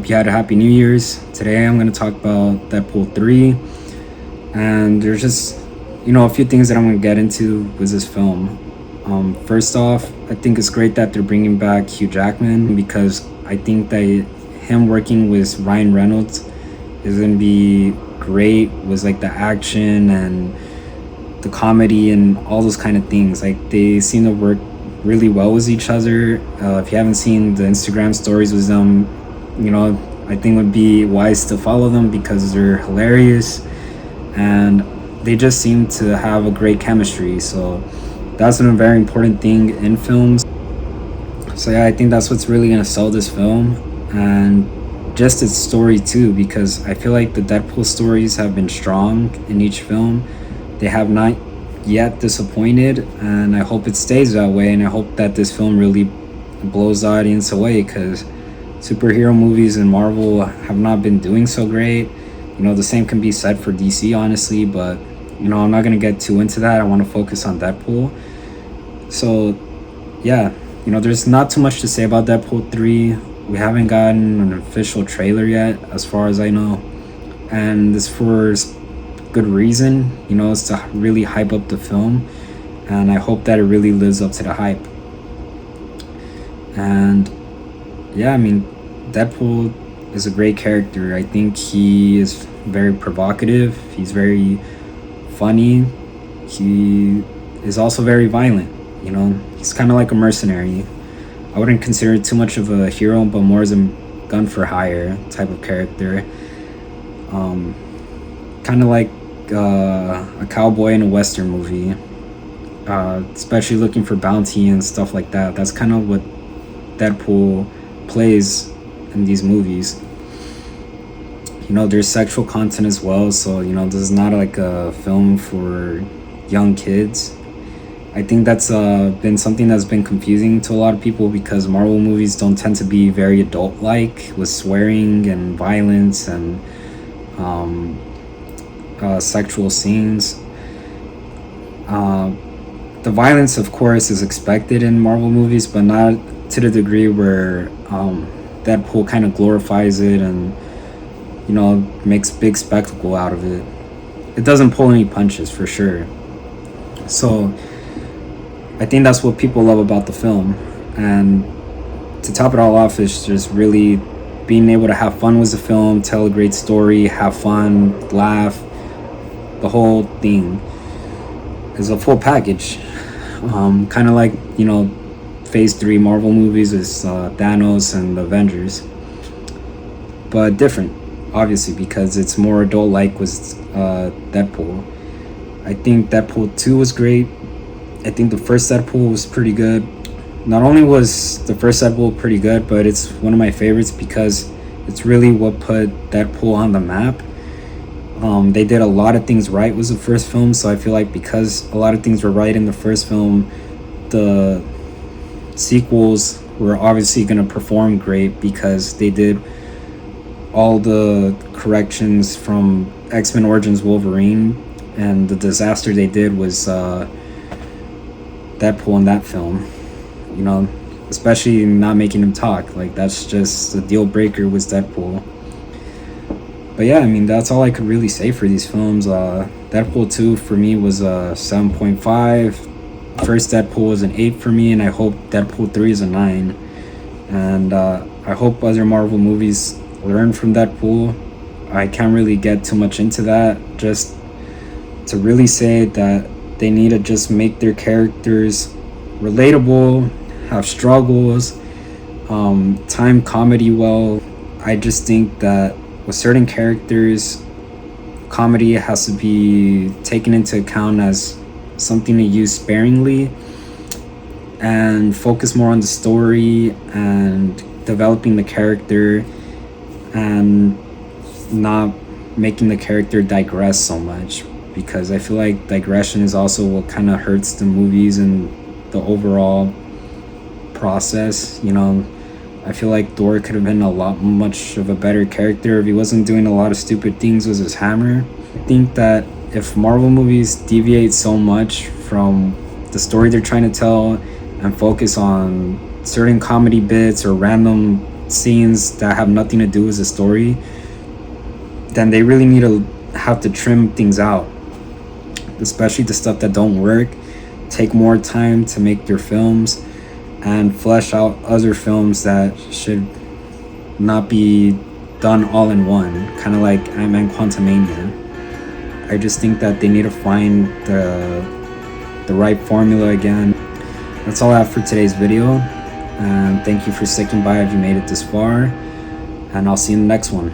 Hope you had a happy New Year's. Today I'm going to talk about Deadpool 3. And there's just, a few things that I'm going to get into with this film. First off, I think it's great that they're bringing back Hugh Jackman because I think that him working with Ryan Reynolds is going to be great with like the action and the comedy and all those kind of things. Like they seem to work really well with each other. If you haven't seen the Instagram stories with them, I think it would be wise to follow them because they're hilarious and they just seem to have a great chemistry. So that's a very important thing in films. So yeah, I think that's what's really gonna sell this film, and just its story too, because I feel like the Deadpool stories have been strong in each film. They have not yet disappointed, and I hope it stays that way, and I hope that this film really blows the audience away, because superhero movies in Marvel have not been doing so great. The same can be said for DC, honestly, but I'm not going to get too into that. I want to focus on Deadpool. So yeah, there's not too much to say about Deadpool 3. We haven't gotten an official trailer yet, as far as I know, and this for good reason. It's to really hype up the film, and I hope that it really lives up to the hype. And yeah, Deadpool is a great character. I think he is very provocative. He's very funny. He is also very violent. He's kind of like a mercenary. I wouldn't consider it too much of a hero, but more as a gun for hire type of character. Kind of like a cowboy in a western movie, especially looking for bounty and stuff like that. That's kind of what Deadpool plays in these movies. There's sexual content as well, so this is not like a film for young kids. I think that's been something that's been confusing to a lot of people, because Marvel movies don't tend to be very adult-like with swearing and violence and sexual scenes. The violence, of course, is expected in Marvel movies, but not to the degree where Deadpool kind of glorifies it and makes big spectacle out of it. It doesn't pull any punches, for sure. So I think that's what people love about the film. And to top it all off is just really being able to have fun with the film, tell a great story, have fun, laugh. The whole thing is a full package. Kind of like phase 3 Marvel movies is Thanos and the Avengers, but different, obviously, because it's more adult-like with Deadpool. I think Deadpool 2 was great. I think the first Deadpool was pretty good. Not only was the first Deadpool pretty good, but it's one of my favorites because it's really what put Deadpool on the map. They did a lot of things right with the first film, so I feel like because a lot of things were right in the first film, the sequels were obviously going to perform great because they did all the corrections from X-Men Origins Wolverine, and the disaster they did was Deadpool in that film. Especially not making him talk. Like, that's just a deal breaker with Deadpool. But yeah, that's all I could really say for these films. Deadpool 2 for me was a 7.5. First Deadpool was an 8 for me, and I hope Deadpool 3 is a 9. And I hope other Marvel movies learn from Deadpool. I can't really get too much into that, just to really say that they need to just make their characters relatable, have struggles, time comedy well. I just think that with certain characters, comedy has to be taken into account as something to use sparingly and focus more on the story and developing the character and not making the character digress so much, because I feel like digression is also what kind of hurts the movies and the overall process. I feel like Thor could have been a lot much of a better character if he wasn't doing a lot of stupid things with his hammer. I think that if Marvel movies deviate so much from the story they're trying to tell and focus on certain comedy bits or random scenes that have nothing to do with the story, then they really need to have to trim things out, especially the stuff that don't work. Take more time to make their films and flesh out other films that should not be done all in one, kind of like Ant-Man Quantumania. I just think that they need to find the right formula again. That's all I have for today's video, and thank you for sticking by if you made it this far, and I'll see you in the next one.